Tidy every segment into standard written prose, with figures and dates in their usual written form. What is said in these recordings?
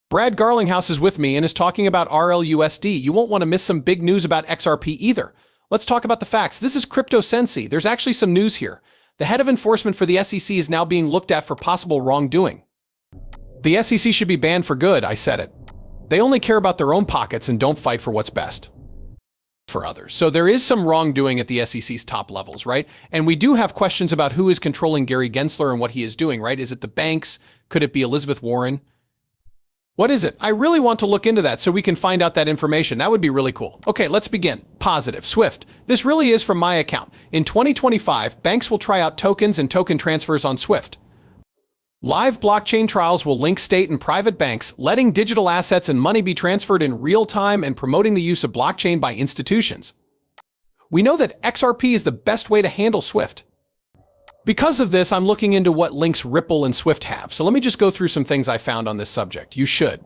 Brad Garlinghouse is with me and is talking about RLUSD. You won't want to miss some big news about XRP either. Let's talk about the facts. This is Crypto Sensi. There's actually some news here. The head of enforcement for the SEC is now being looked at for possible wrongdoing. The SEC should be banned for good, I said it. They only care about their own pockets and don't fight for what's best for others. So there is some wrongdoing at the SEC's top levels, right? And we do have questions about who is controlling Gary Gensler and what he is doing, right? Is it the banks? Could it be Elizabeth Warren? What is it? I really want to look into that so we can find out that information. That would be really cool. Okay, let's begin. Positive. Swift. This really is from my account. In 2025, banks will try out tokens and token transfers on Swift. Live blockchain trials will link state and private banks, letting digital assets and money be transferred in real time and promoting the use of blockchain by institutions. We know that XRP is the best way to handle Swift. Because of this, I'm looking into what links Ripple and Swift have. So let me just go through some things I found on this subject. You should.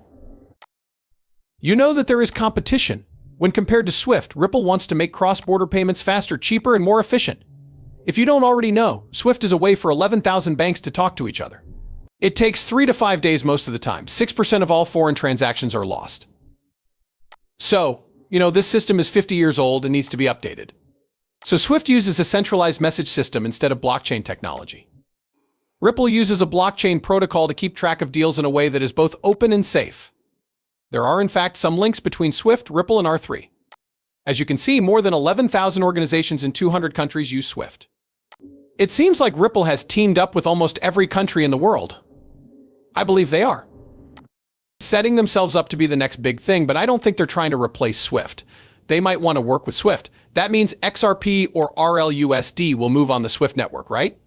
You know that there is competition. When compared to Swift, Ripple wants to make cross-border payments faster, cheaper, and more efficient. If you don't already know, Swift is a way for 11,000 banks to talk to each other. It takes 3 to 5 days most of the time. 6% of all foreign transactions are lost. So, this system is 50 years old and needs to be updated. So Swift uses a centralized message system instead of blockchain technology. Ripple uses a blockchain protocol to keep track of deals in a way that is both open and safe. There are, in fact, some links between Swift, Ripple, and R3. As you can see, more than 11,000 organizations in 200 countries use Swift. It seems like Ripple has teamed up with almost every country in the world. I believe they are setting themselves up to be the next big thing, but I don't think they're trying to replace Swift. They might want to work with Swift. That means XRP or RLUSD will move on the Swift network, right?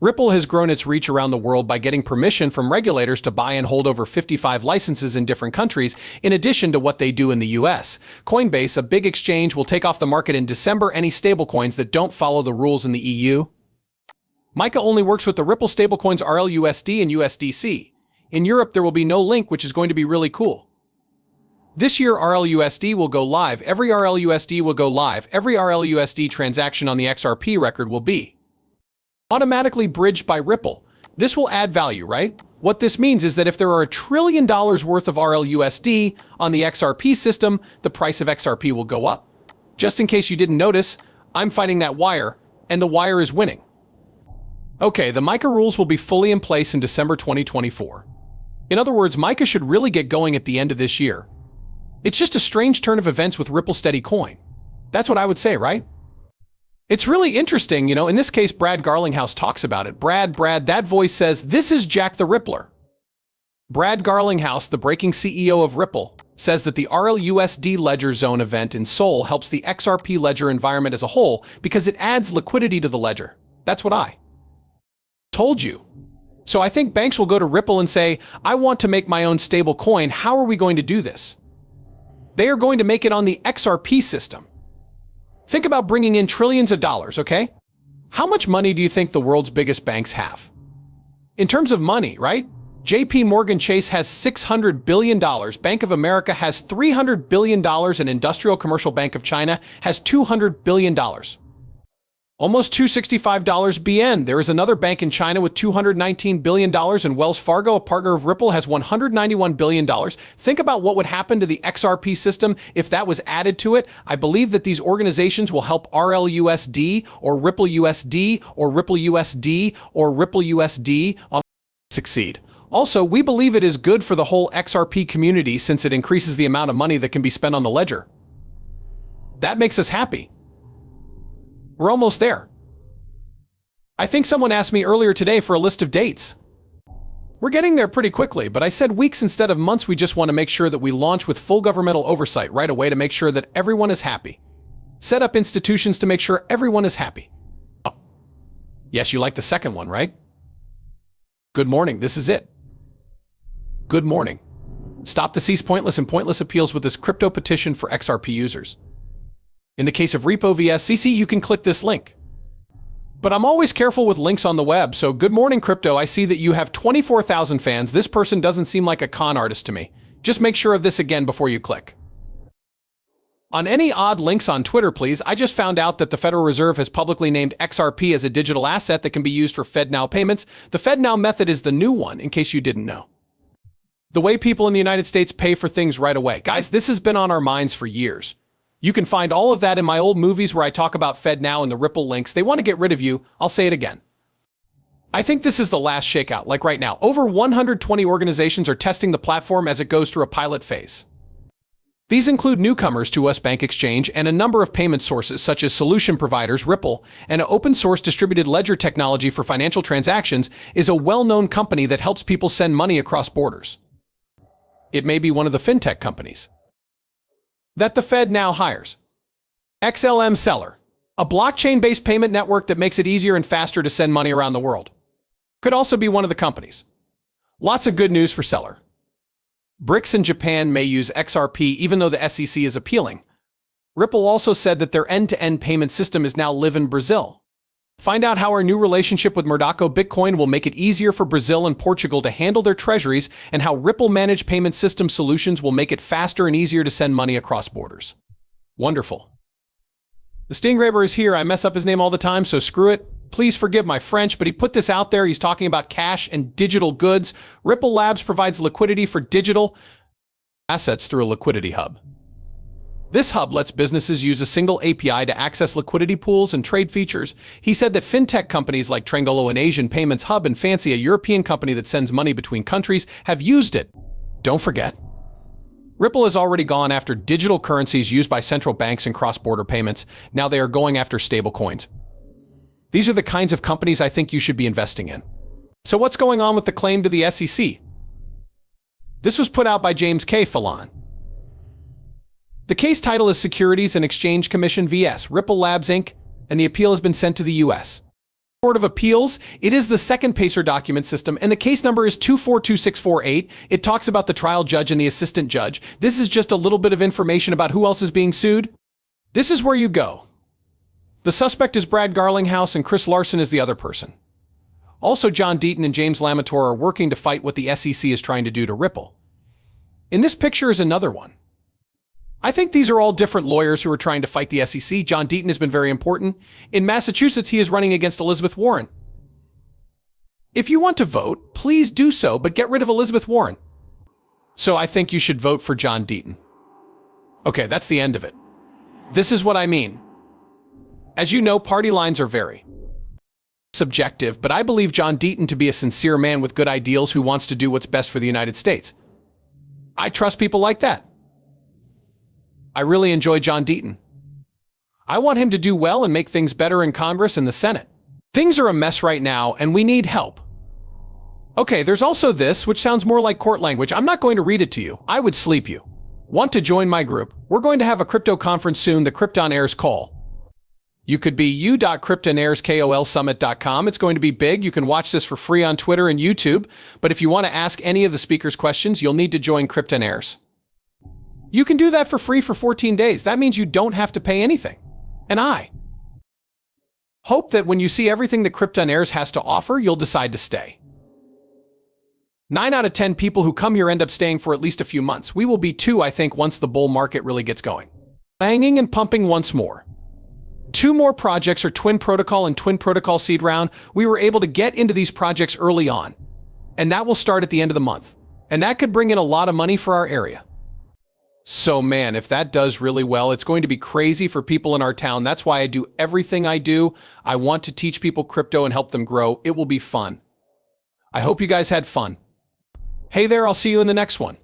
Ripple has grown its reach around the world by getting permission from regulators to buy and hold over 55 licenses in different countries, in addition to what they do in the US. Coinbase, a big exchange, will take off the market in December any stablecoins that don't follow the rules in the EU. Mica only works with the Ripple stablecoins RLUSD and USDC. In Europe, there will be no link, which is going to be really cool. This year, RLUSD will go live. Every RLUSD will go live. Every RLUSD transaction on the XRP record will be automatically bridged by Ripple. This will add value, right? What this means is that if there are $1 trillion worth of RLUSD on the XRP system, the price of XRP will go up. Just in case you didn't notice, I'm fighting that wire, and the wire is winning. Okay, the MiCA rules will be fully in place in December 2024. In other words, MiCA should really get going at the end of this year. It's just a strange turn of events with Ripple Steady Coin. That's what I would say, right? It's really interesting, in this case, Brad Garlinghouse talks about it. Brad, that voice says, "This is Jack the Rippler." Brad Garlinghouse, the breaking CEO of Ripple, says that the RLUSD Ledger Zone event in Seoul helps the XRP ledger environment as a whole because it adds liquidity to the ledger. That's what I told you. So I think banks will go to Ripple and say, "I want to make my own stable coin. How are we going to do this?" They are going to make it on the XRP system. Think about bringing in trillions of dollars, okay? How much money do you think the world's biggest banks have? In terms of money, right? JP Morgan Chase has $600 billion, Bank of America has $300 billion, and Industrial Commercial Bank of China has $200 billion. Almost $265 BN. There is another bank in China with $219 billion, and Wells Fargo, a partner of Ripple, has $191 billion. Think about what would happen to the XRP system if that was added to it. I believe that these organizations will help RLUSD or Ripple USD or Ripple USD or Ripple USD succeed. Also, we believe it is good for the whole XRP community since it increases the amount of money that can be spent on the ledger. That makes us happy. We're almost there. I think someone asked me earlier today for a list of dates. We're getting there pretty quickly, but I said weeks instead of months. We just want to make sure that we launch with full governmental oversight right away to make sure that everyone is happy. Set up institutions to make sure everyone is happy. Oh. Yes, you like the second one, right? Good morning, this is it. Good morning. Stop the cease pointless and pointless appeals with this crypto petition for XRP users. In the case of Repo vs CC, you can click this link. But I'm always careful with links on the web, so good morning, crypto. I see that you have 24,000 fans. This person doesn't seem like a con artist to me. Just make sure of this again before you click. On any odd links on Twitter, please. I just found out that the Federal Reserve has publicly named XRP as a digital asset that can be used for FedNow payments. The FedNow method is the new one, in case you didn't know. The way people in the United States pay for things right away. Guys, this has been on our minds for years. You can find all of that in my old movies where I talk about FedNow and the Ripple links. They want to get rid of you. I'll say it again. I think this is the last shakeout, like right now. Over 120 organizations are testing the platform as it goes through a pilot phase. These include newcomers to US Bank Exchange and a number of payment sources such as solution providers. Ripple, an open-source distributed ledger technology for financial transactions, is a well-known company that helps people send money across borders. It may be one of the fintech companies that the Fed now hires. XLM Seller, a blockchain-based payment network that makes it easier and faster to send money around the world, could also be one of the companies. Lots of good news for Seller. BRICS in Japan may use XRP even though the SEC is appealing. Ripple also said that their end-to-end payment system is now live in Brazil. Find out how our new relationship with Mercado Bitcoin will make it easier for Brazil and Portugal to handle their treasuries, and how Ripple managed payment system solutions will make it faster and easier to send money across borders. Wonderful. The Stingraber is here. I mess up his name all the time, so screw it. Please forgive my French, but he put this out there. He's talking about cash and digital goods. Ripple Labs provides liquidity for digital assets through a liquidity hub. This hub lets businesses use a single API to access liquidity pools and trade features. He said that fintech companies like Trangolo, an Asian payments hub, and Fancy, a European company that sends money between countries, have used it. Don't forget, Ripple has already gone after digital currencies used by central banks and cross-border payments. Now they are going after stablecoins. These are the kinds of companies I think you should be investing in. So what's going on with the claim to the SEC? This was put out by James K. Fallon. The case title is Securities and Exchange Commission vs. Ripple Labs Inc., and the appeal has been sent to the U.S. Court of Appeals. It is the second PACER document system, and the case number is 242648. It talks about the trial judge and the assistant judge. This is just a little bit of information about who else is being sued. This is where you go. The suspect is Brad Garlinghouse, and Chris Larsson is the other person. Also, John Deaton and James Lamator are working to fight what the SEC is trying to do to Ripple. In this picture is another one. I think these are all different lawyers who are trying to fight the SEC. John Deaton has been very important. In Massachusetts, he is running against Elizabeth Warren. If you want to vote, please do so, but get rid of Elizabeth Warren. So I think you should vote for John Deaton. Okay, that's the end of it. This is what I mean. As you know, party lines are very subjective, but I believe John Deaton to be a sincere man with good ideals who wants to do what's best for the United States. I trust people like that. I really enjoy John Deaton. I want him to do well and make things better in Congress and the Senate. Things are a mess right now, and we need help. Okay, there's also this, which sounds more like court language. I'm not going to read it to you. I would sleep you. Want to join my group? We're going to have a crypto conference soon, the Kryptonairs call. You could be u.kryptonairskolsummit.com. It's going to be big. You can watch this for free on Twitter and YouTube, but if you want to ask any of the speakers questions, you'll need to join Kryptonairs. You can do that for free for 14 days. That means you don't have to pay anything. And I hope that when you see everything that Kryptonairs has to offer, you'll decide to stay. 9 out of 10 people who come here end up staying for at least a few months. We will be too, I think, once the bull market really gets going. Banging and pumping once more. 2 more projects are Twin Protocol and Twin Protocol Seed Round. We were able to get into these projects early on, and that will start at the end of the month. And that could bring in a lot of money for our area. So man, if that does really well, it's going to be crazy for people in our town. That's why I do everything I do. I want to teach people crypto and help them grow. It will be fun. I hope you guys had fun. Hey there, I'll see you in the next one.